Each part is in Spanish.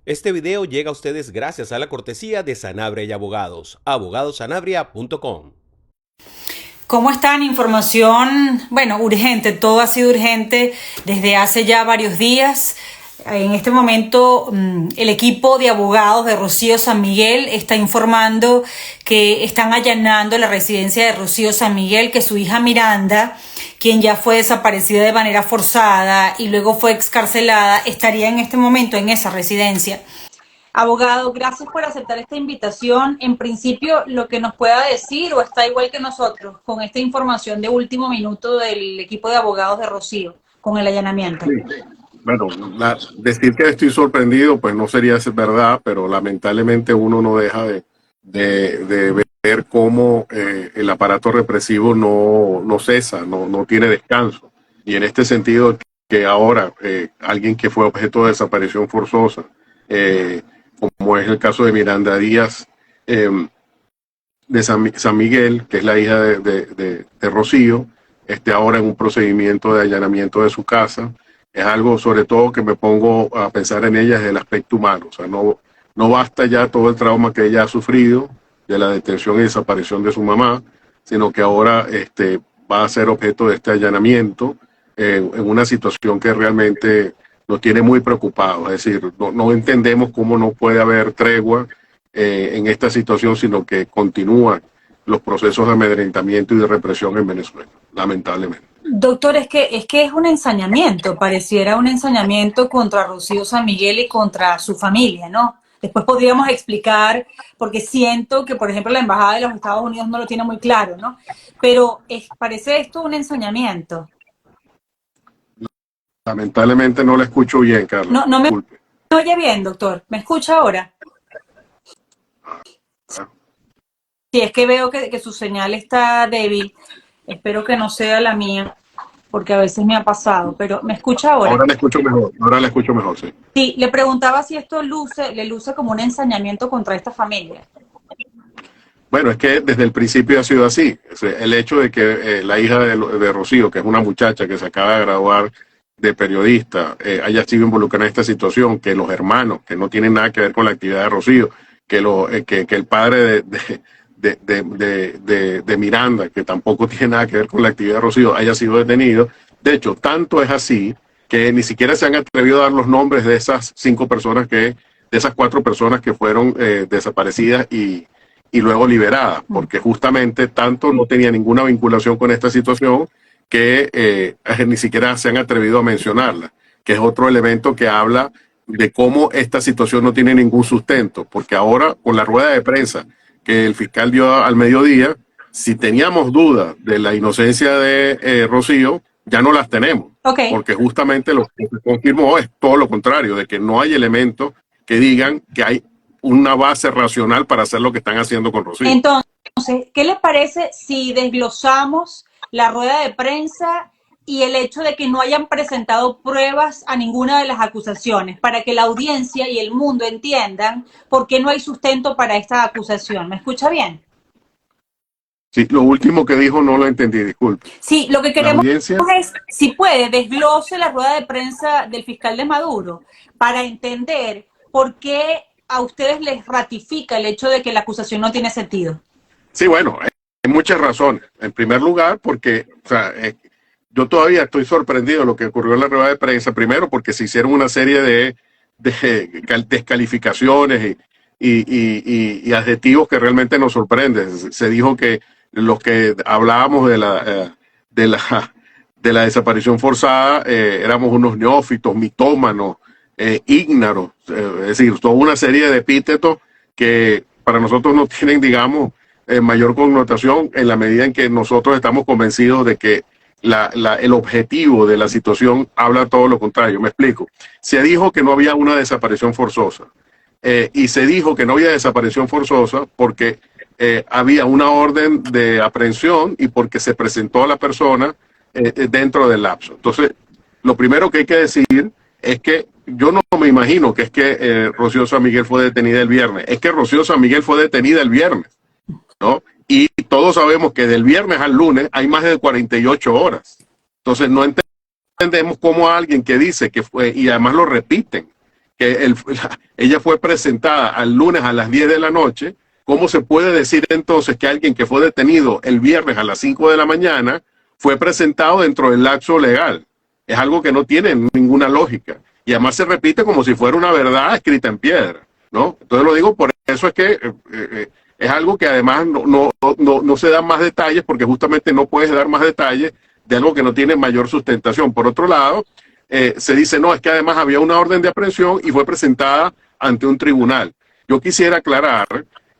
Este video llega a ustedes gracias a la cortesía de Sanabria y Abogados, abogadosanabria.com. ¿Cómo están? Información, bueno, urgente, todo ha sido urgente desde hace ya varios días. En este momento, el equipo de abogados de Rocío San Miguel está informando que están allanando la residencia de Rocío San Miguel, que su hija Miranda, quien ya fue desaparecida de manera forzada y luego fue excarcelada, estaría en este momento en esa residencia. Abogado, gracias por aceptar esta invitación. En principio, lo que nos pueda decir o está igual que nosotros con esta información de último minuto del equipo de abogados de Rocío con el allanamiento. Sí. Bueno, decir que estoy sorprendido, pues no sería verdad, pero lamentablemente uno no deja de ver cómo el aparato represivo no cesa, no tiene descanso. Y en este sentido, que ahora alguien que fue objeto de desaparición forzosa, como es el caso de Miranda Díaz, de San Miguel, que es la hija de Rocío, esté ahora en un procedimiento de allanamiento de su casa. Es algo sobre todo que me pongo a pensar en ella desde el aspecto humano. O sea, no basta ya todo el trauma que ella ha sufrido de la detención y desaparición de su mamá, sino que ahora va a ser objeto de este allanamiento en una situación que realmente nos tiene muy preocupados. Es decir, no entendemos cómo no puede haber tregua en esta situación, sino que continúan los procesos de amedrentamiento y de represión en Venezuela, lamentablemente. Doctor, es que es un ensañamiento, pareciera un ensañamiento contra Rocío San Miguel y contra su familia, ¿no? Después podríamos explicar, porque siento que, por ejemplo, la Embajada de los Estados Unidos no lo tiene muy claro, ¿no? Pero parece esto un ensañamiento. Lamentablemente no la escucho bien, Carlos. No me oye bien, doctor. ¿Me escucha ahora? Sí, es que veo que su señal está débil. Espero que no sea la mía, porque a veces me ha pasado, pero ¿me escucha ahora? Ahora la escucho mejor, sí. Sí, le preguntaba si esto le luce como un ensañamiento contra esta familia. Bueno, es que desde el principio ha sido así. El hecho de que la hija de Rocío, que es una muchacha que se acaba de graduar de periodista, haya sido involucrada en esta situación, que los hermanos, que no tienen nada que ver con la actividad de Rocío, que el padre de Miranda, que tampoco tiene nada que ver con la actividad de Rocío, haya sido detenido. De hecho, tanto es así que ni siquiera se han atrevido a dar los nombres de esas esas 4 personas que fueron desaparecidas y luego liberadas, porque justamente tanto no tenía ninguna vinculación con esta situación que ni siquiera se han atrevido a mencionarla, que es otro elemento que habla de cómo esta situación no tiene ningún sustento, porque ahora con la rueda de prensa que el fiscal dio al mediodía, si teníamos dudas de la inocencia de Rocío, ya no las tenemos, porque justamente lo que se confirmó es todo lo contrario, de que no hay elementos que digan que hay una base racional para hacer lo que están haciendo con Rocío. Entonces, ¿qué les parece si desglosamos la rueda de prensa y el hecho de que no hayan presentado pruebas a ninguna de las acusaciones, para que la audiencia y el mundo entiendan por qué no hay sustento para esta acusación? ¿Me escucha bien? Sí, lo último que dijo no lo entendí, disculpe. Sí, lo que queremos es, si puede, desglose la rueda de prensa del fiscal de Maduro para entender por qué a ustedes les ratifica el hecho de que la acusación no tiene sentido. Sí, bueno, hay muchas razones. En primer lugar, porque yo todavía estoy sorprendido de lo que ocurrió en la rueda de prensa. Primero, porque se hicieron una serie de descalificaciones y adjetivos que realmente nos sorprenden. Se dijo que los que hablábamos de la desaparición forzada éramos unos neófitos, mitómanos, ígnaros, es decir, toda una serie de epítetos que para nosotros no tienen, digamos, mayor connotación en la medida en que nosotros estamos convencidos de que el objetivo de la situación habla todo lo contrario. Me explico. Se dijo que no había una desaparición forzosa y se dijo que no había desaparición forzosa porque había una orden de aprehensión y porque se presentó a la persona dentro del lapso. Entonces, lo primero que hay que decir es que yo no me imagino que es que Rocío San Miguel fue detenida el viernes. Es que Rocío San Miguel fue detenida el viernes, ¿no? Y todos sabemos que del viernes al lunes hay más de 48 horas. Entonces no entendemos cómo alguien que dice que fue, y además lo repiten, que ella fue presentada al lunes a las 10 de la noche, ¿cómo se puede decir entonces que alguien que fue detenido el viernes a las 5 de la mañana fue presentado dentro del lapso legal? Es algo que no tiene ninguna lógica. Y además se repite como si fuera una verdad escrita en piedra, ¿no? Entonces lo digo por eso, es que es algo que además no se dan más detalles, porque justamente no puedes dar más detalles de algo que no tiene mayor sustentación. Por otro lado, se dice, no, es que además había una orden de aprehensión y fue presentada ante un tribunal. Yo quisiera aclarar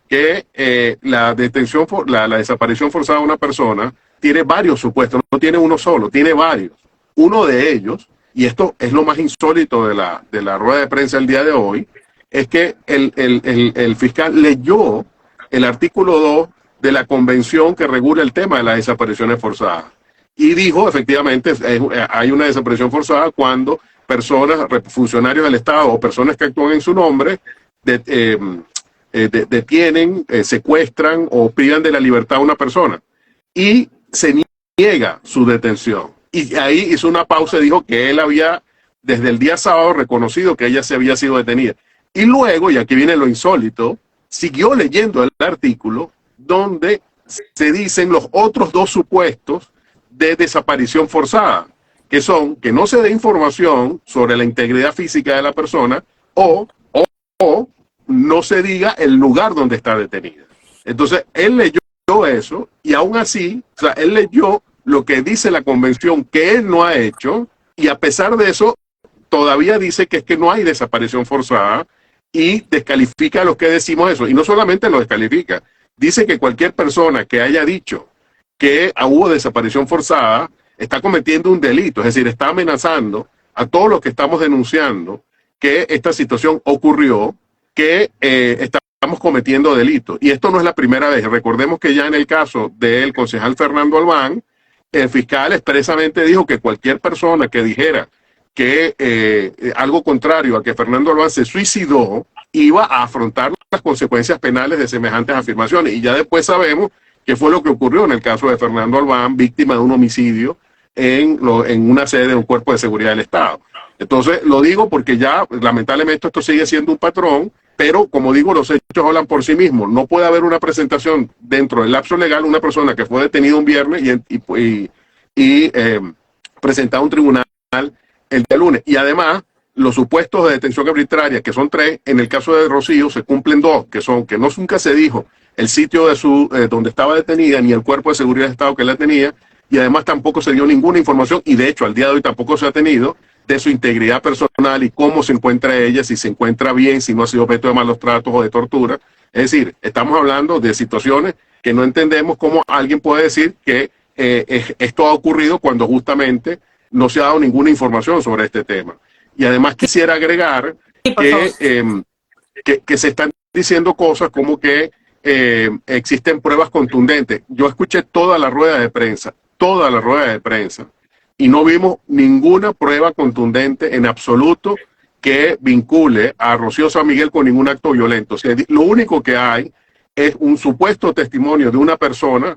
que la detención, la desaparición forzada de una persona tiene varios supuestos, no tiene uno solo, tiene varios. Uno de ellos, y esto es lo más insólito de la rueda de prensa el día de hoy, es que el fiscal leyó el artículo 2 de la convención que regula el tema de las desapariciones forzadas. Y dijo, efectivamente, hay una desaparición forzada cuando personas, funcionarios del Estado o personas que actúan en su nombre, detienen, secuestran o privan de la libertad a una persona. Y se niega su detención. Y ahí hizo una pausa y dijo que él había, desde el día sábado, reconocido que ella se había sido detenida. Y luego, y aquí viene lo insólito, siguió leyendo el artículo donde se dicen los otros dos supuestos de desaparición forzada, que son que no se dé información sobre la integridad física de la persona o no se diga el lugar donde está detenida. Entonces, él leyó eso y aún así, o sea, él leyó lo que dice la convención que él no ha hecho, y a pesar de eso, todavía dice que es que no hay desaparición forzada y descalifica lo que decimos eso. Y no solamente lo descalifica, dice que cualquier persona que haya dicho que hubo desaparición forzada está cometiendo un delito, es decir, está amenazando a todos los que estamos denunciando que esta situación ocurrió, que estamos cometiendo delitos. Y esto no es la primera vez. Recordemos que ya en el caso del concejal Fernando Albán, el fiscal expresamente dijo que cualquier persona que dijera que algo contrario a que Fernando Albán se suicidó, iba a afrontar las consecuencias penales de semejantes afirmaciones. Y ya después sabemos qué fue lo que ocurrió en el caso de Fernando Albán, víctima de un homicidio en una sede de un cuerpo de seguridad del Estado. Entonces, lo digo porque ya, lamentablemente, esto sigue siendo un patrón, pero, como digo, los hechos hablan por sí mismos. No puede haber una presentación dentro del lapso legal, una persona que fue detenida un viernes y presentada a un tribunal el día lunes. Y además, los supuestos de detención arbitraria, que son 3, en el caso de Rocío se cumplen 2, que son que nunca se dijo el sitio de donde estaba detenida, ni el cuerpo de seguridad del Estado que la tenía, y además tampoco se dio ninguna información, y de hecho al día de hoy tampoco se ha tenido, de su integridad personal y cómo se encuentra ella, si se encuentra bien, si no ha sido objeto de malos tratos o de tortura. Es decir, estamos hablando de situaciones que no entendemos cómo alguien puede decir que esto ha ocurrido cuando justamente no se ha dado ninguna información sobre este tema. Y además quisiera agregar que se están diciendo cosas como que existen pruebas contundentes. Yo escuché toda la rueda de prensa, y no vimos ninguna prueba contundente en absoluto que vincule a Rocío San Miguel con ningún acto violento. O sea, lo único que hay es un supuesto testimonio de una persona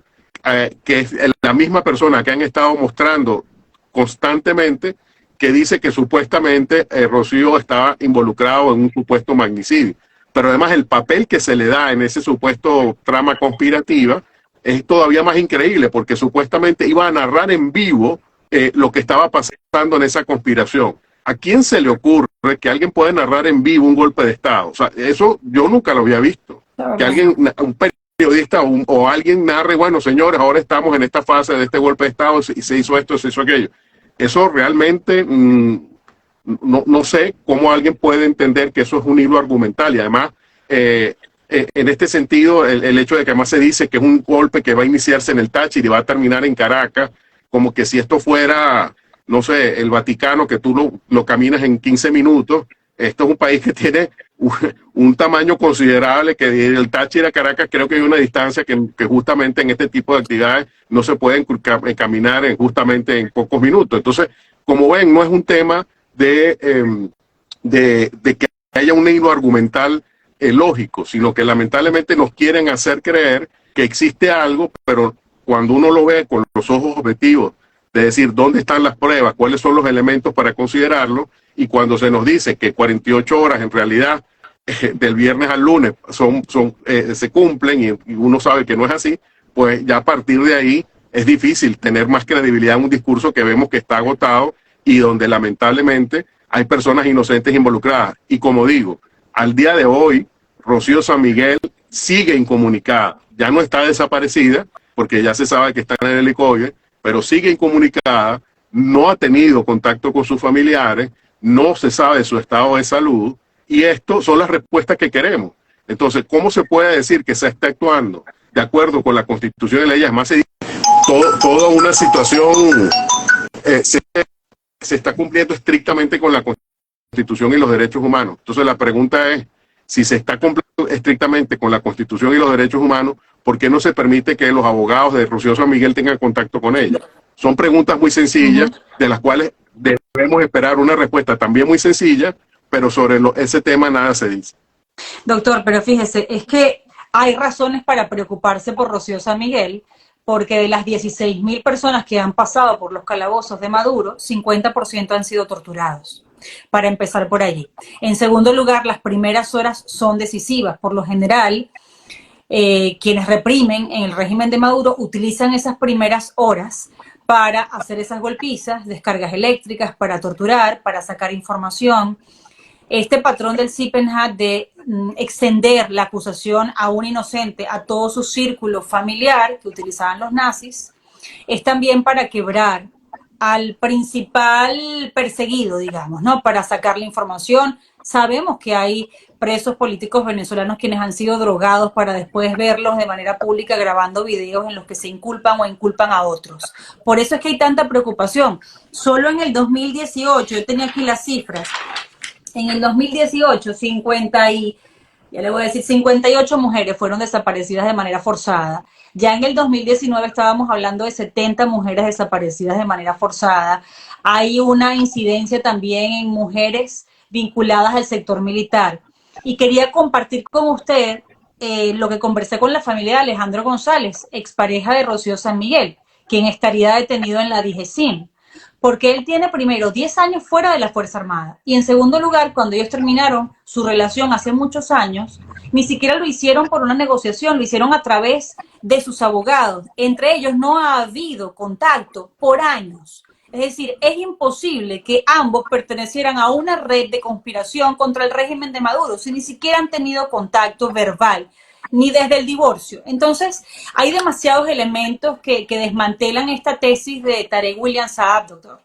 que es la misma persona que han estado mostrando constantemente, que dice que supuestamente Rocío estaba involucrado en un supuesto magnicidio. Pero además el papel que se le da en ese supuesto trama conspirativa es todavía más increíble, porque supuestamente iba a narrar en vivo lo que estaba pasando en esa conspiración. ¿A quién se le ocurre que alguien puede narrar en vivo un golpe de Estado? O sea, eso yo nunca lo había visto. Que alguien, un periodista o alguien narre, bueno, señores, ahora estamos en esta fase de este golpe de Estado y se hizo esto, se hizo aquello. Eso realmente no sé cómo alguien puede entender que eso es un hilo argumental. Y además, en este sentido, el hecho de que además se dice que es un golpe que va a iniciarse en el Táchira y va a terminar en Caracas, como que si esto fuera, no sé, el Vaticano, que tú lo caminas en 15 minutos. Esto es un país que tiene un tamaño considerable, que del Táchira a Caracas creo que hay una distancia que justamente en este tipo de actividades no se pueden caminar justamente en pocos minutos. Entonces, como ven, no es un tema de que haya un hilo argumental lógico, sino que lamentablemente nos quieren hacer creer que existe algo, pero cuando uno lo ve con los ojos objetivos de decir dónde están las pruebas, cuáles son los elementos para considerarlo, y cuando se nos dice que 48 horas en realidad del viernes al lunes se cumplen y uno sabe que no es así, pues ya a partir de ahí es difícil tener más credibilidad en un discurso que vemos que está agotado y donde lamentablemente hay personas inocentes involucradas. Y como digo, al día de hoy, Rocío San Miguel sigue incomunicada, ya no está desaparecida, porque ya se sabe que está en el helicoide, pero sigue incomunicada, no ha tenido contacto con sus familiares, no se sabe su estado de salud, y esto son las respuestas que queremos. Entonces, ¿cómo se puede decir que se está actuando de acuerdo con la Constitución y la ley? Además, toda una situación se está cumpliendo estrictamente con la Constitución y los derechos humanos. Entonces, la pregunta es, si se está cumpliendo estrictamente con la Constitución y los derechos humanos, ¿por qué no se permite que los abogados de Rocío San Miguel tengan contacto con ella? Son preguntas muy sencillas, de las cuales debemos esperar una respuesta también muy sencilla, pero sobre ese tema nada se dice. Doctor, pero fíjese, es que hay razones para preocuparse por Rocío San Miguel, porque de las 16.000 personas que han pasado por los calabozos de Maduro, 50% han sido torturados. Para empezar por allí. En segundo lugar, las primeras horas son decisivas. Por lo general, quienes reprimen en el régimen de Maduro utilizan esas primeras horas para hacer esas golpizas, descargas eléctricas, para torturar, para sacar información. Este patrón del Sippenhat de extender la acusación a un inocente, a todo su círculo familiar que utilizaban los nazis, es también para quebrar al principal perseguido, digamos, ¿no? Para sacar la información. Sabemos que hay presos políticos venezolanos quienes han sido drogados para después verlos de manera pública grabando videos en los que se inculpan o inculpan a otros. Por eso es que hay tanta preocupación. Solo en el 2018, yo tenía aquí las cifras, en el 2018, 58 mujeres fueron desaparecidas de manera forzada. Ya en el 2019 estábamos hablando de 70 mujeres desaparecidas de manera forzada. Hay una incidencia también en mujeres vinculadas al sector militar. Y quería compartir con usted lo que conversé con la familia de Alejandro González, expareja de Rocío San Miguel, quien estaría detenido en la DIJESIM. Porque él tiene primero 10 años fuera de la Fuerza Armada y en segundo lugar, cuando ellos terminaron su relación hace muchos años, ni siquiera lo hicieron por una negociación, lo hicieron a través de sus abogados. Entre ellos no ha habido contacto por años. Es decir, es imposible que ambos pertenecieran a una red de conspiración contra el régimen de Maduro si ni siquiera han tenido contacto verbal, ni desde el divorcio. Entonces, hay demasiados elementos que desmantelan esta tesis de Tarek William Saab, doctor.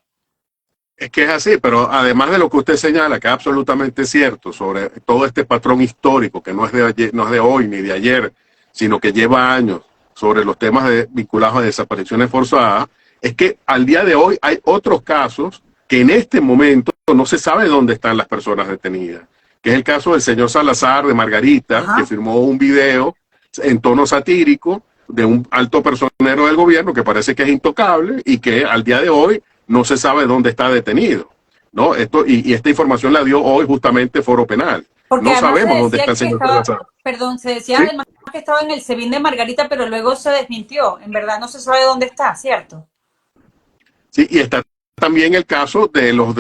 Es que es así, pero además de lo que usted señala, que es absolutamente cierto, sobre todo este patrón histórico, que no es de ayer, no es de hoy ni de ayer, sino que lleva años, sobre los temas vinculados a desapariciones forzadas, es que al día de hoy hay otros casos que en este momento no se sabe dónde están las personas detenidas, que es el caso del señor Salazar de Margarita, Ajá, que firmó un video en tono satírico de un alto personero del gobierno que parece que es intocable y que al día de hoy no se sabe dónde está detenido, ¿no? Y esta información la dio hoy justamente Foro Penal. porque No sabemos dónde está el señor Salazar. Perdón, se decía ¿Sí? además que estaba en el SEBIN de Margarita, pero luego se desmintió. En verdad no se sabe dónde está, ¿cierto? Sí, y está también el caso de los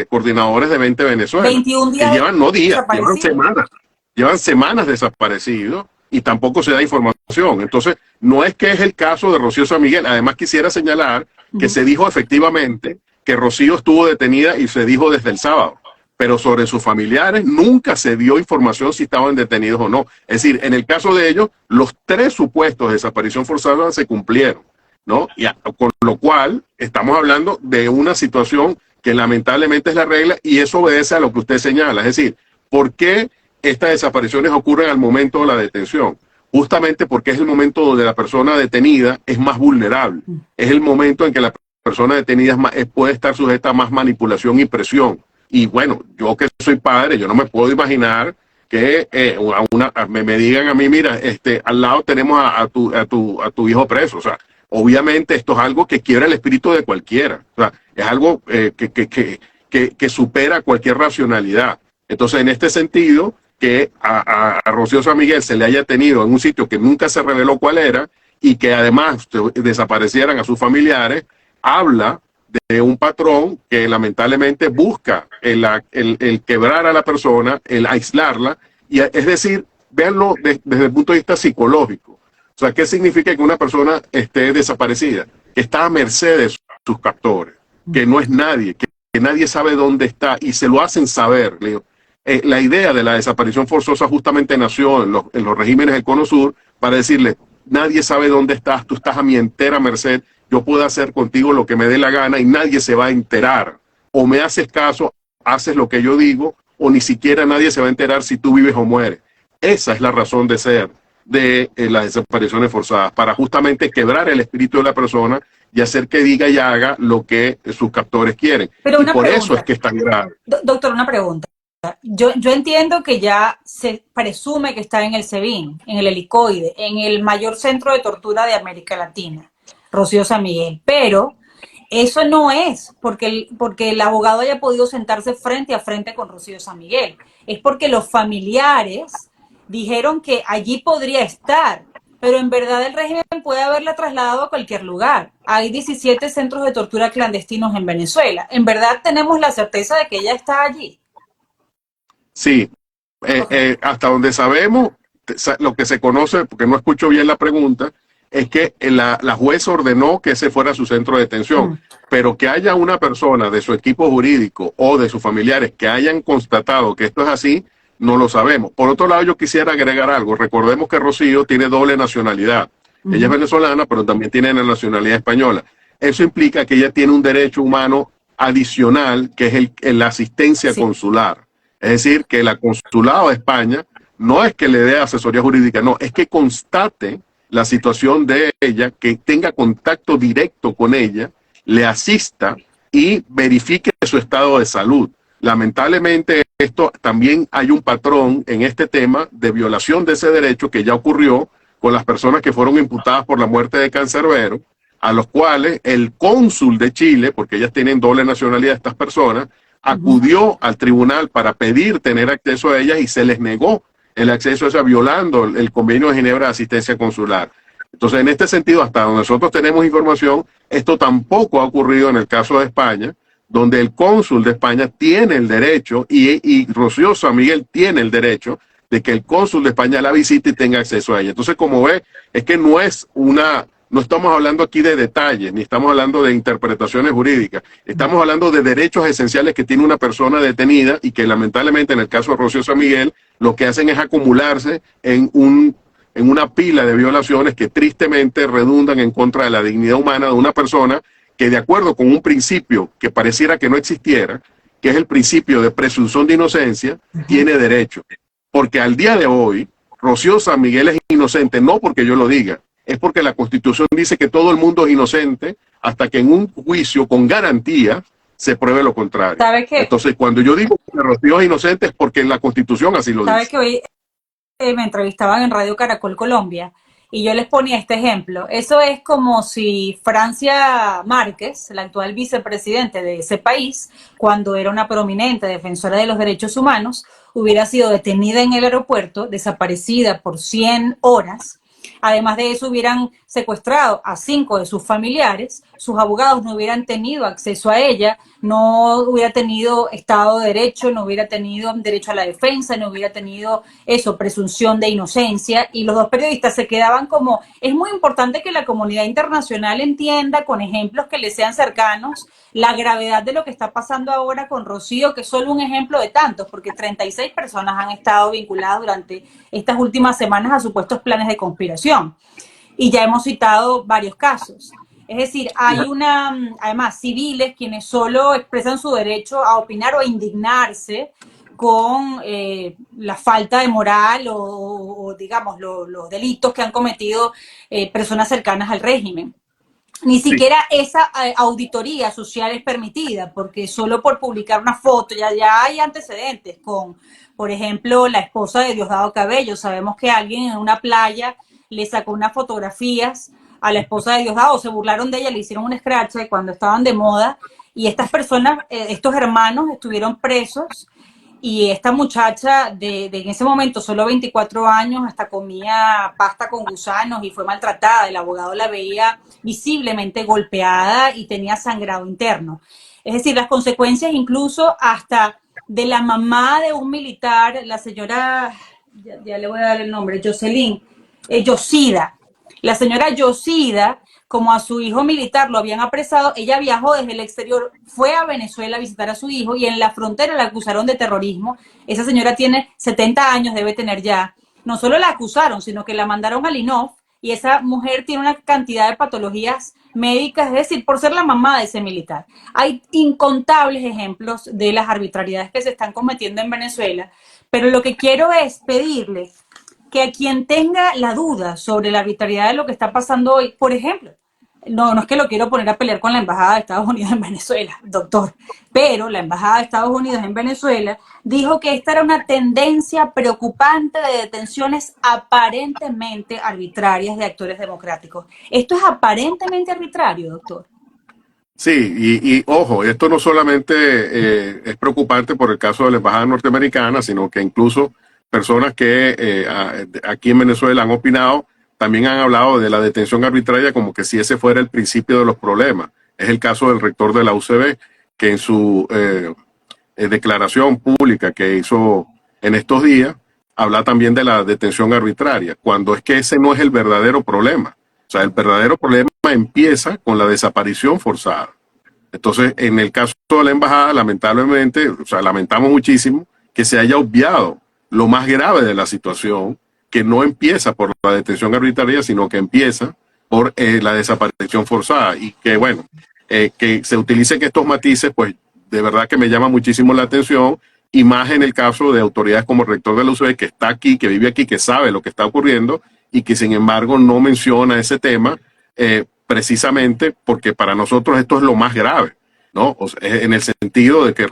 coordinadores de 20 Venezuela, 21 días que llevan no días, desaparecidos. llevan semanas desaparecidos y tampoco se da información. Entonces, no es que es el caso de Rocío San Miguel. Además, quisiera señalar que se dijo efectivamente que Rocío estuvo detenida y se dijo desde el sábado, pero sobre sus familiares nunca se dio información si estaban detenidos o no. Es decir, en el caso de ellos, los 3 supuestos de desaparición forzada se cumplieron, ¿no? Con lo cual, estamos hablando de una situación que lamentablemente es la regla y eso obedece a lo que usted señala. Es decir, ¿por qué estas desapariciones ocurren al momento de la detención? Justamente porque es el momento donde la persona detenida es más vulnerable. Es el momento en que la persona detenida puede estar sujeta a más manipulación y presión. Y bueno, yo que soy padre, yo no me puedo imaginar que me digan a mí, mira, al lado tenemos a tu hijo preso. O sea, obviamente esto es algo que quiebra el espíritu de cualquiera. O sea, es algo que supera cualquier racionalidad. Entonces, en este sentido, que a Rocío San Miguel se le haya tenido en un sitio que nunca se reveló cuál era y que además desaparecieran a sus familiares, habla de un patrón que lamentablemente busca el quebrar a la persona, el aislarla, y es decir, véanlo desde el punto de vista psicológico. O sea, ¿qué significa que una persona esté desaparecida? Que está a merced de sus captores, que no es nadie, que nadie sabe dónde está y se lo hacen saber. La idea de la desaparición forzosa justamente nació en los regímenes del Cono Sur para decirle, nadie sabe dónde estás, tú estás a mi entera merced, yo puedo hacer contigo lo que me dé la gana y nadie se va a enterar. O me haces caso, haces lo que yo digo, o ni siquiera nadie se va a enterar si tú vives o mueres. Esa es la razón de ser de las desapariciones forzadas, para justamente quebrar el espíritu de la persona y hacer que diga y haga lo que sus captores quieren. Pero y por pregunta, eso es que es tan grave. Doctor, una pregunta. Yo entiendo que ya se presume que está en el SEBIN, en el helicoide, en el mayor centro de tortura de América Latina, Rocío San Miguel, pero eso no es porque el abogado haya podido sentarse frente a frente con Rocío San Miguel, es porque los familiares dijeron que allí podría estar, pero en verdad el régimen puede haberla trasladado a cualquier lugar. Hay 17 centros de tortura clandestinos en Venezuela. ¿En verdad tenemos la certeza de que ella está allí? Sí, hasta donde sabemos, lo que se conoce, porque no escucho bien la pregunta, es que la juez ordenó que ese fuera su centro de detención, pero que haya una persona de su equipo jurídico o de sus familiares que hayan constatado que esto es así, no lo sabemos. Por otro lado, yo quisiera agregar algo. Recordemos que Rocío tiene doble nacionalidad. Ella es venezolana, pero también tiene la nacionalidad española. Eso implica que ella tiene un derecho humano adicional, que es la asistencia consular. Es decir, que el consulado de España no es que le dé asesoría jurídica, no, es que constate la situación de ella, que tenga contacto directo con ella, le asista y verifique su estado de salud. Lamentablemente, esto también hay un patrón en este tema de violación de ese derecho que ya ocurrió con las personas que fueron imputadas por la muerte de Cancerbero, a los cuales el cónsul de Chile, porque ellas tienen doble nacionalidad estas personas, acudió al tribunal para pedir tener acceso a ellas y se les negó el acceso a esa, violando el Convenio de Ginebra de Asistencia Consular. Entonces, en este sentido, hasta donde nosotros tenemos información, esto tampoco ha ocurrido en el caso de España, donde el cónsul de España tiene el derecho y Rocío San Miguel tiene el derecho de que el cónsul de España la visite y tenga acceso a ella. Entonces, como ve, es que no estamos hablando aquí de detalles, ni estamos hablando de interpretaciones jurídicas. Estamos hablando de derechos esenciales que tiene una persona detenida y que lamentablemente en el caso de Rocío San Miguel lo que hacen es acumularse en una pila de violaciones que tristemente redundan en contra de la dignidad humana de una persona que, de acuerdo con un principio que pareciera que no existiera, que es el principio de presunción de inocencia, tiene derecho. Porque al día de hoy, Rocío San Miguel es inocente, no porque yo lo diga, es porque la Constitución dice que todo el mundo es inocente hasta que en un juicio con garantía se pruebe lo contrario. Entonces, cuando yo digo que Rocío es inocente es porque la Constitución así lo dice. ¿Sabe que hoy me entrevistaban en Radio Caracol Colombia y yo les ponía este ejemplo? Eso es como si Francia Márquez, la actual vicepresidente de ese país, cuando era una prominente defensora de los derechos humanos, hubiera sido detenida en el aeropuerto, desaparecida por 100 horas. Además de eso, hubieran secuestrado a 5 de sus familiares, sus abogados no hubieran tenido acceso a ella, no hubiera tenido Estado de Derecho, no hubiera tenido derecho a la defensa, no hubiera tenido presunción de inocencia, y los dos periodistas se quedaban como, es muy importante que la comunidad internacional entienda con ejemplos que le sean cercanos la gravedad de lo que está pasando ahora con Rocío, que es solo un ejemplo de tantos, porque 36 personas han estado vinculadas durante estas últimas semanas a supuestos planes de conspiración. Y ya hemos citado varios casos. Es decir, hay además, civiles quienes solo expresan su derecho a opinar o a indignarse con la falta de moral o digamos, los delitos que han cometido personas cercanas al régimen. Ni siquiera esa auditoría social es permitida, porque solo por publicar una foto ya hay antecedentes con, por ejemplo, la esposa de Diosdado Cabello. Sabemos que alguien en una playa le sacó unas fotografías a la esposa de Diosdado, se burlaron de ella, le hicieron un scratch cuando estaban de moda, y estas personas, estos hermanos estuvieron presos y esta muchacha de en ese momento solo 24 años hasta comía pasta con gusanos y fue maltratada. El abogado la veía visiblemente golpeada y tenía sangrado interno. Es decir, las consecuencias incluso hasta de la mamá de un militar, la señora, ya le voy a dar el nombre, Jocelyn, Yosida. La señora Yosida, como a su hijo militar lo habían apresado, ella viajó desde el exterior, fue a Venezuela a visitar a su hijo y en la frontera la acusaron de terrorismo. Esa señora tiene 70 años, debe tener ya. No solo la acusaron, sino que la mandaron al INOF y esa mujer tiene una cantidad de patologías médicas, es decir, por ser la mamá de ese militar. Hay incontables ejemplos de las arbitrariedades que se están cometiendo en Venezuela, pero lo que quiero es pedirle que a quien tenga la duda sobre la arbitrariedad de lo que está pasando hoy, por ejemplo, no es que lo quiero poner a pelear con la Embajada de Estados Unidos en Venezuela, doctor, pero la Embajada de Estados Unidos en Venezuela dijo que esta era una tendencia preocupante de detenciones aparentemente arbitrarias de actores democráticos. ¿Esto es aparentemente arbitrario, doctor? Sí, y ojo, esto no solamente es preocupante por el caso de la embajada norteamericana, sino que incluso personas que aquí en Venezuela han opinado, también han hablado de la detención arbitraria como que si ese fuera el principio de los problemas. Es el caso del rector de la UCB, que en su declaración pública que hizo en estos días, habla también de la detención arbitraria, cuando es que ese no es el verdadero problema. O sea, el verdadero problema empieza con la desaparición forzada. Entonces, en el caso de la embajada, lamentablemente, o sea, lamentamos muchísimo que se haya obviado lo más grave de la situación, que no empieza por la detención arbitraria, sino que empieza por la desaparición forzada. Y que, bueno, que se utilicen estos matices, pues de verdad que me llama muchísimo la atención, y más en el caso de autoridades como el rector de la UCB, que está aquí, que vive aquí, que sabe lo que está ocurriendo, y que sin embargo no menciona ese tema, precisamente porque para nosotros esto es lo más grave, ¿no? O sea, en el sentido de que,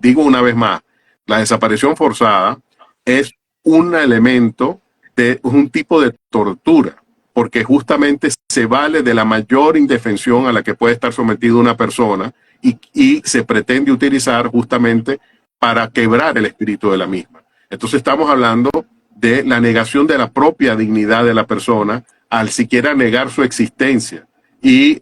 digo una vez más, la desaparición forzada es un elemento de un tipo de tortura, porque justamente se vale de la mayor indefensión a la que puede estar sometida una persona y se pretende utilizar justamente para quebrar el espíritu de la misma. Entonces estamos hablando de la negación de la propia dignidad de la persona al siquiera negar su existencia y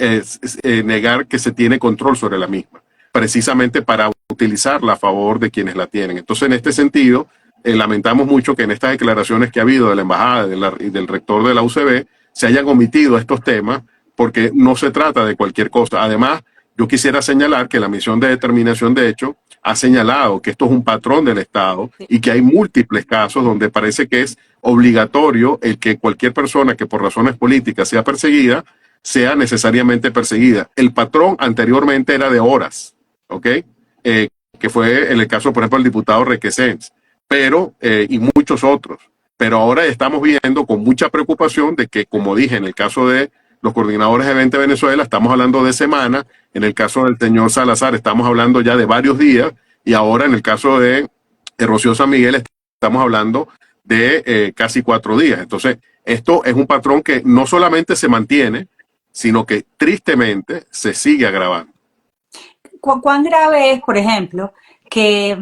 negar que se tiene control sobre la misma, precisamente para utilizarla a favor de quienes la tienen. Entonces, en este sentido, lamentamos mucho que en estas declaraciones que ha habido de la embajada y del rector de la UCB se hayan omitido estos temas, porque no se trata de cualquier cosa. Además, yo quisiera señalar que la misión de determinación de hecho ha señalado que esto es un patrón del Estado y que hay múltiples casos donde parece que es obligatorio el que cualquier persona que por razones políticas sea perseguida, sea necesariamente perseguida. El patrón anteriormente era de horas, ¿ok? Que fue en el caso, por ejemplo, del diputado Requesens, pero, y muchos otros. Pero ahora estamos viendo con mucha preocupación de que, como dije, en el caso de los coordinadores de Vente Venezuela, estamos hablando de semanas, en el caso del señor Salazar estamos hablando ya de varios días, y ahora en el caso de Rocío San Miguel estamos hablando de casi 4 días. Entonces, esto es un patrón que no solamente se mantiene, sino que tristemente se sigue agravando. ¿Cuán grave es, por ejemplo, que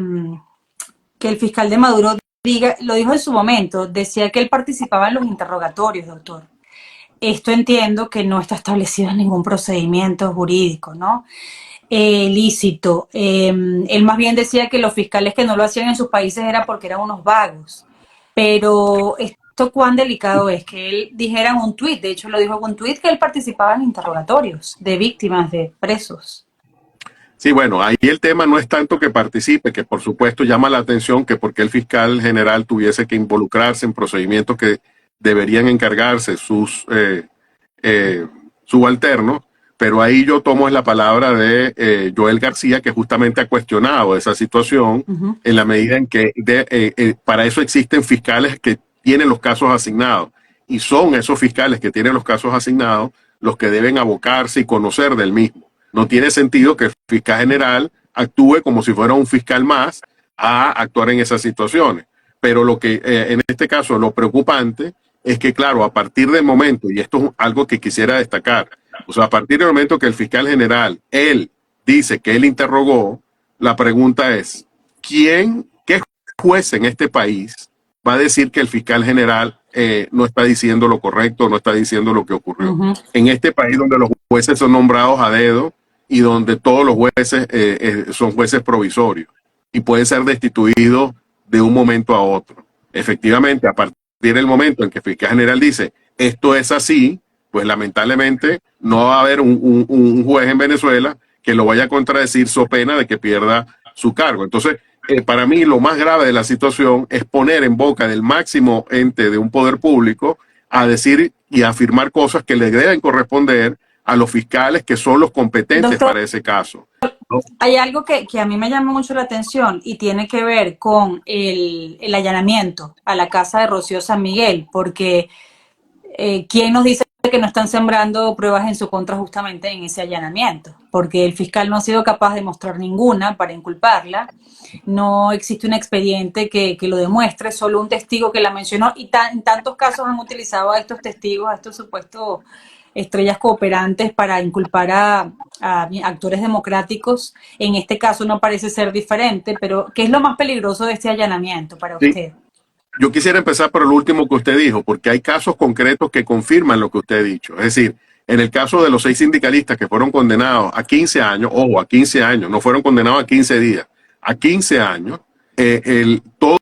el fiscal de Maduro diga, lo dijo en su momento, decía que él participaba en los interrogatorios, doctor? Esto entiendo que no está establecido en ningún procedimiento jurídico, ¿no? Lícito. Él más bien decía que los fiscales que no lo hacían en sus países era porque eran unos vagos. Pero esto cuán delicado es que él dijera en un tuit, de hecho lo dijo en un tuit, que él participaba en interrogatorios de víctimas, de presos. Sí, bueno, ahí el tema no es tanto que participe, que por supuesto llama la atención que porque el fiscal general tuviese que involucrarse en procedimientos que deberían encargarse sus subalternos, pero ahí yo tomo la palabra de Joel García, que justamente ha cuestionado esa situación en la medida en que para eso existen fiscales que tienen los casos asignados, y son esos fiscales que tienen los casos asignados los que deben abocarse y conocer del mismo. No tiene sentido que el fiscal general actúe como si fuera un fiscal más a actuar en esas situaciones. Pero lo que en este caso lo preocupante es que, claro, a partir del momento, y esto es algo que quisiera destacar, o sea, a partir del momento que el fiscal general, él dice que él interrogó, la pregunta es, ¿qué juez en este país va a decir que el fiscal general no está diciendo lo correcto, no está diciendo lo que ocurrió? En este país donde los jueces son nombrados a dedo y donde todos los jueces son jueces provisorios y pueden ser destituidos de un momento a otro. Efectivamente, a partir del momento en que el fiscal general dice esto es así, pues lamentablemente no va a haber un juez en Venezuela que lo vaya a contradecir so pena de que pierda su cargo. Entonces, para mí lo más grave de la situación es poner en boca del máximo ente de un poder público a decir y a afirmar cosas que le deben corresponder a los fiscales que son los competentes, doctor, para ese caso, ¿no? Hay algo que a mí me llama mucho la atención y tiene que ver con el allanamiento a la casa de Rocío San Miguel, porque ¿quién nos dice que no están sembrando pruebas en su contra justamente en ese allanamiento? Porque el fiscal no ha sido capaz de mostrar ninguna para inculparla, no existe un expediente que lo demuestre, solo un testigo que la mencionó, y en tantos casos han utilizado a estos testigos, a estos supuestos estrellas cooperantes para inculpar a actores democráticos. En este caso no parece ser diferente, pero ¿qué es lo más peligroso de este allanamiento para usted? Yo quisiera empezar por el último que usted dijo, porque hay casos concretos que confirman lo que usted ha dicho. Es decir, en el caso de los 6 sindicalistas que fueron condenados a 15 años, ojo, a 15 años, no fueron condenados a 15 días, a 15 años, todo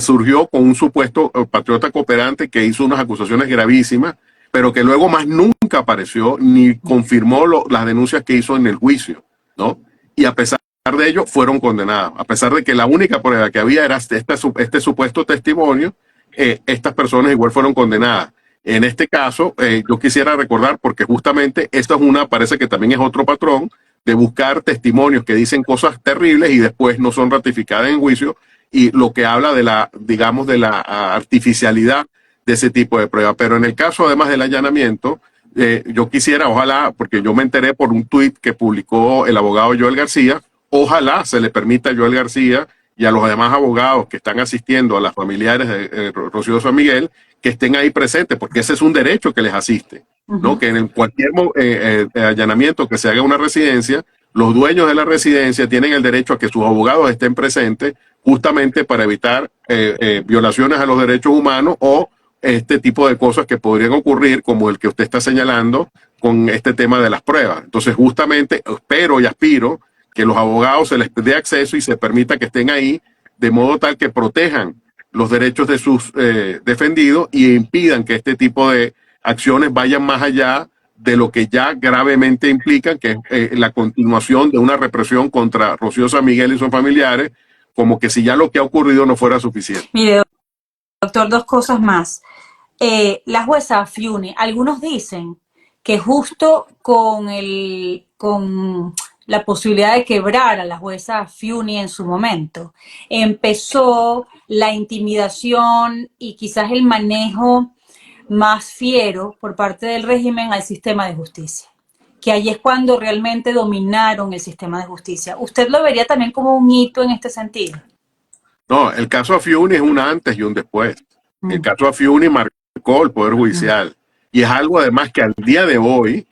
surgió con un supuesto patriota cooperante que hizo unas acusaciones gravísimas, pero que luego más nunca apareció ni confirmó las denuncias que hizo en el juicio, ¿no? Y a pesar de ello fueron condenados, a pesar de que la única prueba que había era este supuesto testimonio, estas personas igual fueron condenadas. En este caso, yo quisiera recordar, porque justamente esto es parece que también es otro patrón de buscar testimonios que dicen cosas terribles y después no son ratificadas en juicio, y lo que habla de la, digamos, de la artificialidad de ese tipo de pruebas. Pero en el caso además del allanamiento, yo quisiera, ojalá, porque yo me enteré por un tuit que publicó el abogado Joel García, ojalá se le permita a Joel García y a los demás abogados que están asistiendo a las familiares de Rocío San Miguel, que estén ahí presentes, porque ese es un derecho que les asiste, ¿no? Que en cualquier allanamiento que se haga una residencia, los dueños de la residencia tienen el derecho a que sus abogados estén presentes justamente para evitar violaciones a los derechos humanos o este tipo de cosas que podrían ocurrir, como el que usted está señalando con este tema de las pruebas. Entonces, justamente espero y aspiro que los abogados se les dé acceso y se permita que estén ahí, de modo tal que protejan los derechos de sus defendidos y impidan que este tipo de acciones vayan más allá de lo que ya gravemente implican, que es la continuación de una represión contra Rocío San Miguel y sus familiares, como que si ya lo que ha ocurrido no fuera suficiente. Mire, doctor, 2 cosas más. La jueza Fiuni, algunos dicen que justo con la posibilidad de quebrar a la jueza Fiuni en su momento, empezó la intimidación y quizás el manejo más fiero por parte del régimen al sistema de justicia, que allí es cuando realmente dominaron el sistema de justicia. ¿Usted lo vería también como un hito en este sentido? No, el caso Afiuni es un antes y un después. El caso Afiuni marcó el Poder Judicial. Y es algo además que al día de hoy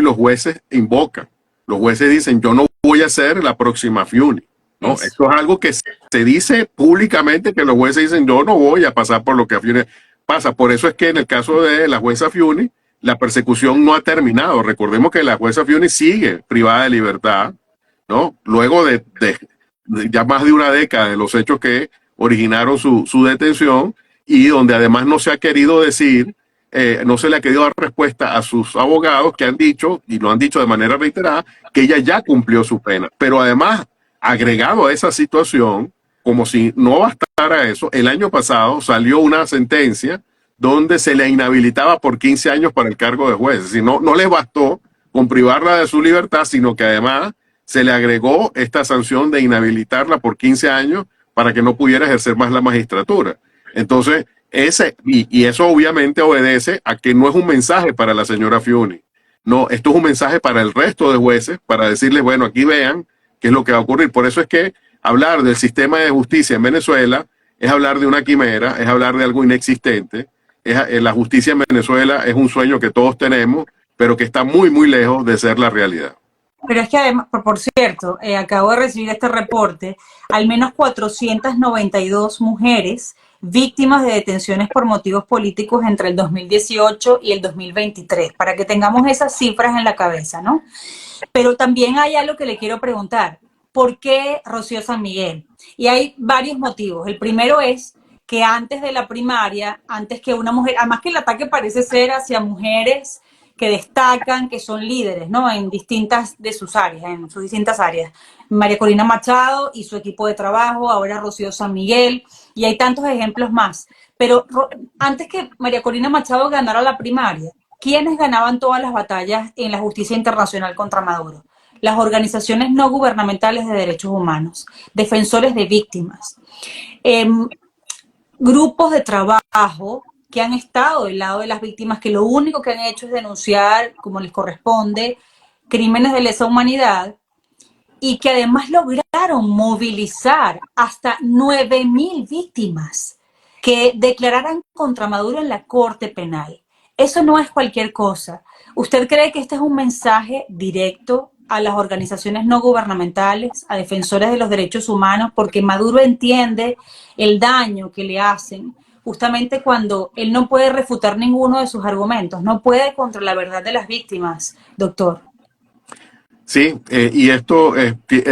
los jueces invocan. Los jueces dicen, yo no voy a ser la próxima Afiuni, ¿no? Eso es algo que se dice públicamente, que los jueces dicen, yo no voy a pasar por lo que Afiuni pasa. Por eso es que en el caso de la jueza Afiuni, la persecución no ha terminado. Recordemos que la jueza Afiuni sigue privada de libertad, ¿no? Luego de ya más de una década de los hechos que originaron su detención, y donde además no se ha querido decir, no se le ha querido dar respuesta a sus abogados que han dicho, y lo han dicho de manera reiterada, que ella ya cumplió su pena. Pero además, agregado a esa situación, como si no bastara eso, el año pasado salió una sentencia donde se le inhabilitaba por 15 años para el cargo de juez. Es decir, no les bastó con privarla de su libertad, sino que además se le agregó esta sanción de inhabilitarla por 15 años para que no pudiera ejercer más la magistratura. Entonces, y eso obviamente obedece a que no es un mensaje para la señora Fiuni. No, esto es un mensaje para el resto de jueces, para decirles, bueno, aquí vean qué es lo que va a ocurrir. Por eso es que hablar del sistema de justicia en Venezuela es hablar de una quimera, es hablar de algo inexistente. La justicia en Venezuela es un sueño que todos tenemos, pero que está muy, muy lejos de ser la realidad. Pero es que además, por cierto, acabo de recibir este reporte, al menos 492 mujeres víctimas de detenciones por motivos políticos entre el 2018 y el 2023, para que tengamos esas cifras en la cabeza, ¿no? Pero también hay algo que le quiero preguntar. ¿Por qué Rocío San Miguel? Y hay varios motivos. El primero es que antes de la primaria, antes que una mujer, además que el ataque parece ser hacia mujeres que destacan, que son líderes, ¿no? En distintas de sus áreas, en sus distintas áreas. María Corina Machado y su equipo de trabajo, ahora Rocío San Miguel, y hay tantos ejemplos más. Pero antes que María Corina Machado ganara la primaria, ¿quiénes ganaban todas las batallas en la justicia internacional contra Maduro? Las organizaciones no gubernamentales de derechos humanos, defensores de víctimas, eh, grupos de trabajo que han estado del lado de las víctimas, que lo único que han hecho es denunciar, como les corresponde, crímenes de lesa humanidad, y que además lograron movilizar hasta 9.000 víctimas que declararan contra Maduro en la Corte Penal. Eso no es cualquier cosa. ¿Usted cree que este es un mensaje directo a las organizaciones no gubernamentales, a defensores de los derechos humanos, porque Maduro entiende el daño que le hacen justamente cuando él no puede refutar ninguno de sus argumentos, no puede contra la verdad de las víctimas, doctor? Sí, y esto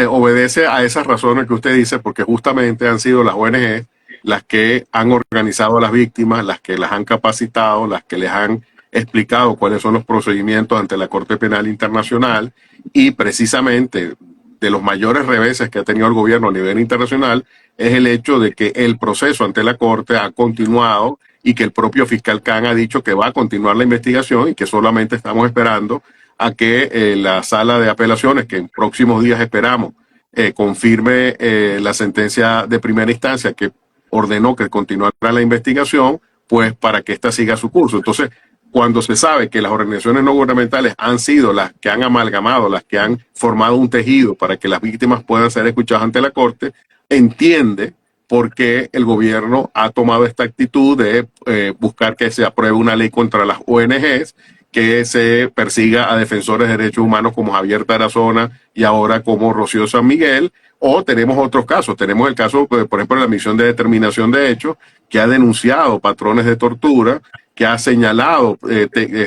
obedece a esas razones que usted dice, porque justamente han sido las ONG las que han organizado a las víctimas, las que las han capacitado, las que les han explicado cuáles son los procedimientos ante la Corte Penal Internacional, y precisamente de los mayores reveses que ha tenido el gobierno a nivel internacional es el hecho de que el proceso ante la Corte ha continuado y que el propio fiscal Khan ha dicho que va a continuar la investigación y que solamente estamos esperando a que la sala de apelaciones, que en próximos días esperamos, confirme la sentencia de primera instancia que ordenó que continuara la investigación, pues para que ésta siga su curso. Entonces, cuando se sabe que las organizaciones no gubernamentales han sido las que han amalgamado, las que han formado un tejido para que las víctimas puedan ser escuchadas ante la Corte, entiende por qué el gobierno ha tomado esta actitud de buscar que se apruebe una ley contra las ONGs, que se persiga a defensores de derechos humanos como Javier Tarazona y ahora como Rocío San Miguel. O tenemos otros casos, tenemos el caso, por ejemplo, de la Misión de Determinación de Hechos, que ha denunciado patrones de tortura, que ha señalado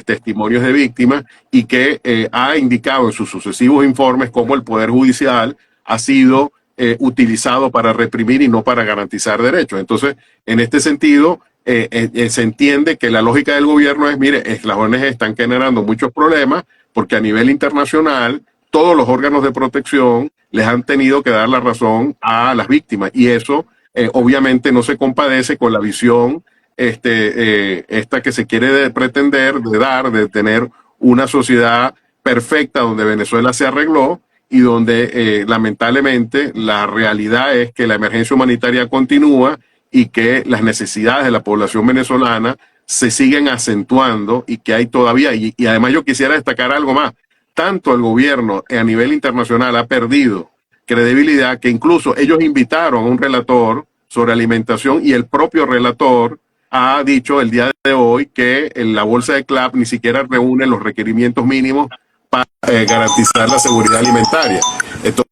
testimonios de víctimas y que ha indicado en sus sucesivos informes cómo el Poder Judicial ha sido utilizado para reprimir y no para garantizar derechos. Entonces, en este sentido, se entiende que la lógica del gobierno es, mire, las ONG están generando muchos problemas porque a nivel internacional todos los órganos de protección les han tenido que dar la razón a las víctimas, y eso obviamente no se compadece con la visión esta que se quiere pretender de tener una sociedad perfecta donde Venezuela se arregló y donde lamentablemente la realidad es que la emergencia humanitaria continúa y que las necesidades de la población venezolana se siguen acentuando y que hay todavía, y además yo quisiera destacar algo más, tanto el gobierno a nivel internacional ha perdido credibilidad que incluso ellos invitaron a un relator sobre alimentación y el propio relator ha dicho el día de hoy que la bolsa de CLAP ni siquiera reúne los requerimientos mínimos para garantizar la seguridad alimentaria. Entonces,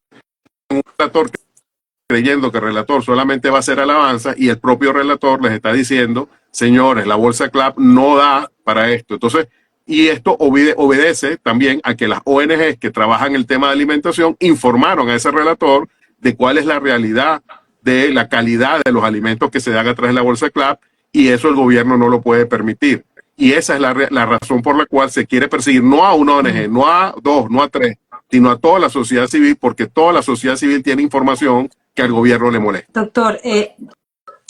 un relator creyendo que el relator solamente va a hacer alabanza y el propio relator les está diciendo, señores, la bolsa CLAP no da para esto. Entonces, y esto obedece también a que las ONGs que trabajan el tema de alimentación informaron a ese relator de cuál es la realidad de la calidad de los alimentos que se dan a través de la bolsa CLAP, y eso el gobierno no lo puede permitir. Y esa es la razón por la cual se quiere perseguir no a una ONG, no a dos, no a tres, sino a toda la sociedad civil, porque toda la sociedad civil tiene información que al gobierno le molesta. Doctor,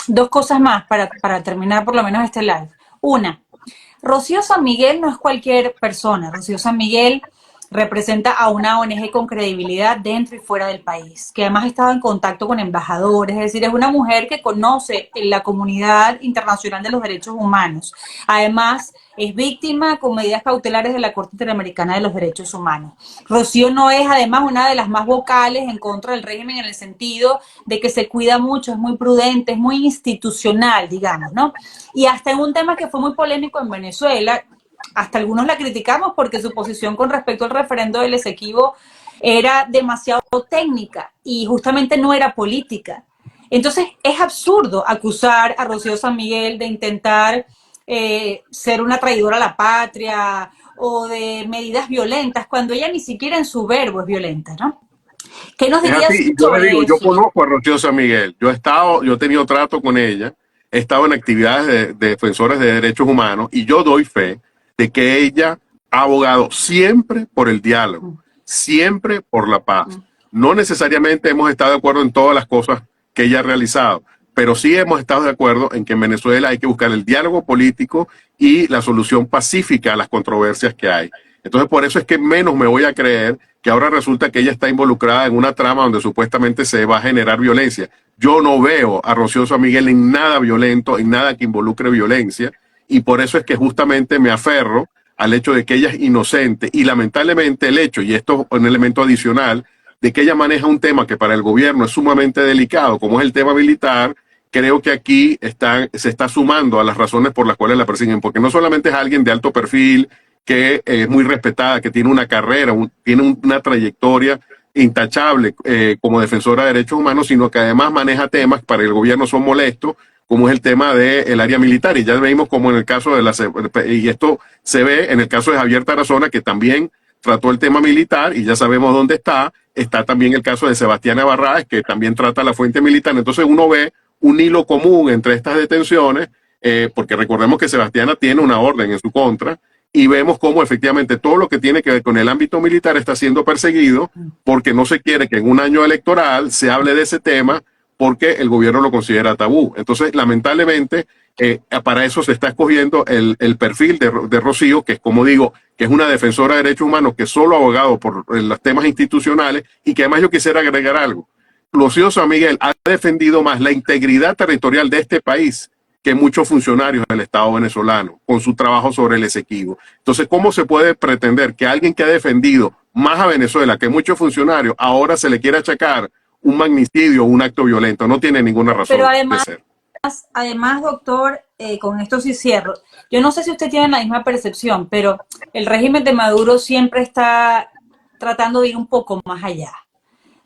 dos cosas más para terminar por lo menos este live. Una, Rocío San Miguel no es cualquier persona. Rocío San Miguel representa a una ONG con credibilidad dentro y fuera del país, que además ha estado en contacto con embajadores, es decir, es una mujer que conoce la comunidad internacional de los derechos humanos. Además, es víctima con medidas cautelares de la Corte Interamericana de los Derechos Humanos. Rocío no es, además, una de las más vocales en contra del régimen en el sentido de que se cuida mucho, es muy prudente, es muy institucional, digamos, ¿no? Y hasta en un tema que fue muy polémico en Venezuela, hasta algunos la criticamos porque su posición con respecto al referendo del Esequibo era demasiado técnica y justamente no era política. Entonces es absurdo acusar a Rocío San Miguel de intentar ser una traidora a la patria o de medidas violentas cuando ella ni siquiera en su verbo es violenta, ¿no? ¿Qué nos Es dirías así, y yo le sobre digo, yo eso? conozco a Rocío San Miguel, yo he tenido trato con ella, he estado en actividades de defensores de derechos humanos y yo doy fe de que ella ha abogado siempre por el diálogo, siempre por la paz. No necesariamente hemos estado de acuerdo en todas las cosas que ella ha realizado, pero sí hemos estado de acuerdo en que en Venezuela hay que buscar el diálogo político y la solución pacífica a las controversias que hay. Entonces, por eso es que menos me voy a creer que ahora resulta que ella está involucrada en una trama donde supuestamente se va a generar violencia. Yo no veo a Rocío San Miguel en nada violento, en nada que involucre violencia, y por eso es que justamente me aferro al hecho de que ella es inocente, y lamentablemente el hecho, y esto es un elemento adicional, de que ella maneja un tema que para el gobierno es sumamente delicado, como es el tema militar. Creo que aquí se está sumando a las razones por las cuales la persiguen, porque no solamente es alguien de alto perfil, que es muy respetada, que tiene una carrera, tiene una trayectoria intachable como defensora de derechos humanos, sino que además maneja temas que para el gobierno son molestos, como es el tema del área militar. Y ya vimos como en el caso y esto se ve en el caso de Javier Tarazona, que también trató el tema militar y ya sabemos dónde está. Está también el caso de Sebastián Barraes, que también trata la fuente militar. Entonces uno ve un hilo común entre estas detenciones, porque recordemos que Sebastiana tiene una orden en su contra, y vemos cómo efectivamente todo lo que tiene que ver con el ámbito militar está siendo perseguido porque no se quiere que en un año electoral se hable de ese tema porque el gobierno lo considera tabú. Entonces, lamentablemente, para eso se está escogiendo el perfil de Rocío, que es, como digo, que es una defensora de derechos humanos, que solo ha abogado por los temas institucionales, y que además yo quisiera agregar algo. Rocío San Miguel ha defendido más la integridad territorial de este país que muchos funcionarios del Estado venezolano con su trabajo sobre el Esequibo. Entonces, ¿cómo se puede pretender que alguien que ha defendido más a Venezuela que muchos funcionarios ahora se le quiera achacar un magnicidio o un acto violento? No tiene ninguna razón Pero además, de ser. además, doctor, con esto sí cierro. Yo no sé si usted tiene la misma percepción, pero el régimen de Maduro siempre está tratando de ir un poco más allá,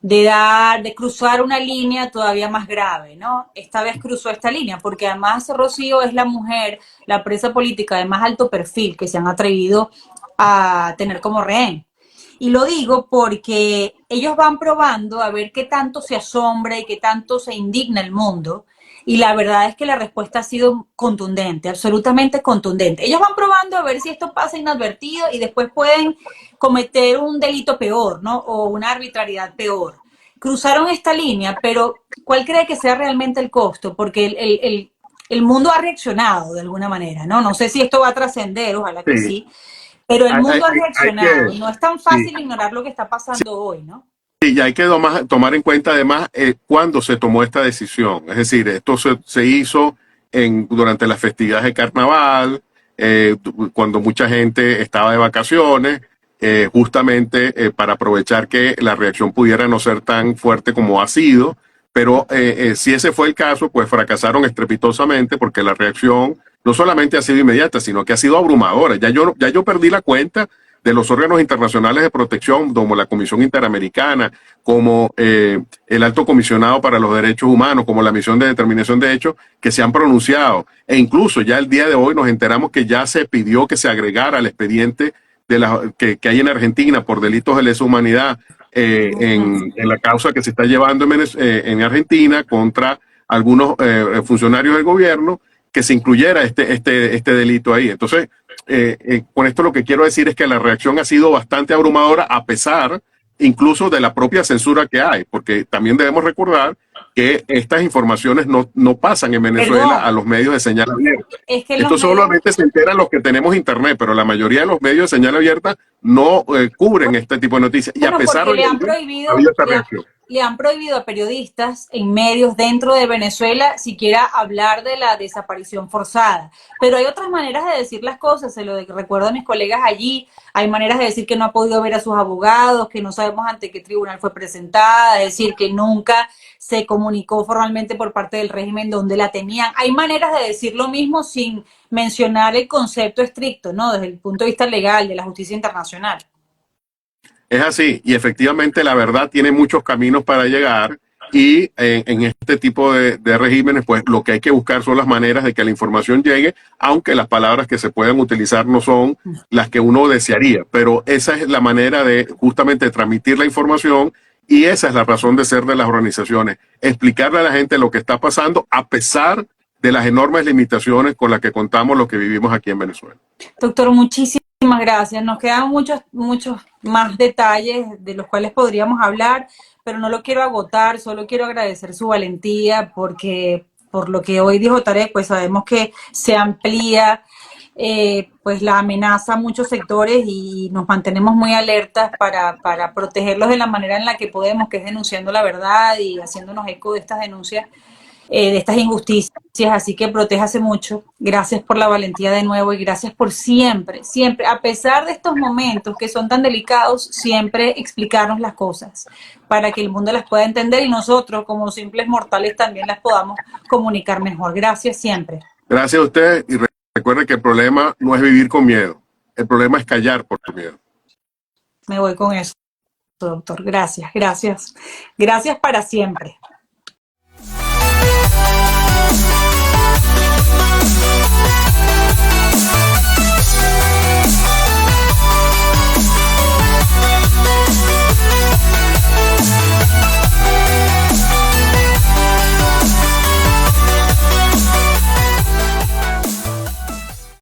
de cruzar una línea todavía más grave, ¿no? Esta vez cruzó esta línea, porque además Rocío es la mujer, la presa política de más alto perfil que se han atrevido a tener como rehén. Y lo digo porque ellos van probando a ver qué tanto se asombra y qué tanto se indigna el mundo. Y la verdad es que la respuesta ha sido contundente, absolutamente contundente. Ellos van probando a ver si esto pasa inadvertido y después pueden cometer un delito peor, ¿no? O una arbitrariedad peor. Cruzaron esta línea, pero ¿cuál cree que sea realmente el costo? Porque el mundo ha reaccionado de alguna manera, ¿no? No sé si esto va a trascender, ojalá que Sí, sí, pero el mundo ha hay reaccionado. que, No es tan sí, fácil ignorar lo que está pasando hoy, ¿no? y hay que tomar en cuenta además cuándo se tomó esta decisión. Es decir, esto se hizo durante las festividades de carnaval, cuando mucha gente estaba de vacaciones, justamente para aprovechar que la reacción pudiera no ser tan fuerte como ha sido. Pero si ese fue el caso, pues fracasaron estrepitosamente porque la reacción no solamente ha sido inmediata, sino que ha sido abrumadora. Ya yo perdí la cuenta de los órganos internacionales de protección, como la Comisión Interamericana, como el Alto Comisionado para los Derechos Humanos, como la Misión de Determinación de Hechos, que se han pronunciado. E incluso ya el día de hoy nos enteramos que ya se pidió que se agregara al expediente que hay en Argentina por delitos de lesa humanidad en la causa que se está llevando en Argentina contra algunos funcionarios del gobierno, que se incluyera este delito ahí. Entonces, con esto lo que quiero decir es que la reacción ha sido bastante abrumadora, a pesar incluso de la propia censura que hay, porque también debemos recordar que estas informaciones no pasan en Venezuela Perdón, a los medios de señal abierta. es que en los Esto medios solamente se enteran los que tenemos internet, pero la mayoría de los medios de señal abierta no cubren este tipo de noticias. Y a bueno, pesar porque de ello, ha habido esta reacción. le han prohibido a periodistas en medios dentro de Venezuela siquiera hablar de la desaparición forzada. Pero hay otras maneras de decir las cosas, se lo recuerdo a mis colegas allí, hay maneras de decir que no ha podido ver a sus abogados, que no sabemos ante qué tribunal fue presentada, de decir que nunca se comunicó formalmente por parte del régimen donde la tenían. Hay maneras de decir lo mismo sin mencionar el concepto estricto, ¿no? Desde el punto de vista legal de la justicia internacional. Es así, y efectivamente la verdad tiene muchos caminos para llegar y en este tipo de regímenes, pues lo que hay que buscar son las maneras de que la información llegue, aunque las palabras que se puedan utilizar no son las que uno desearía, pero esa es la manera de justamente transmitir la información y esa es la razón de ser de las organizaciones, explicarle a la gente lo que está pasando a pesar de las enormes limitaciones con las que contamos los que vivimos aquí en Venezuela. Doctor, muchísimas gracias. Nos quedan muchos más detalles de los cuales podríamos hablar, pero no lo quiero agotar, solo quiero agradecer su valentía porque por lo que hoy dijo Tarek, pues sabemos que se amplía pues la amenaza a muchos sectores y nos mantenemos muy alertas para protegerlos de la manera en la que podemos, que es denunciando la verdad y haciéndonos eco de estas denuncias, de estas injusticias, así que protéjase mucho. Gracias por la valentía de nuevo y gracias por siempre, a pesar de estos momentos que son tan delicados, siempre explicarnos las cosas para que el mundo las pueda entender y nosotros como simples mortales también las podamos comunicar mejor. Gracias siempre. Gracias a usted y recuerde que el problema no es vivir con miedo, el problema es callar por miedo. Me voy con eso, doctor. Gracias para siempre.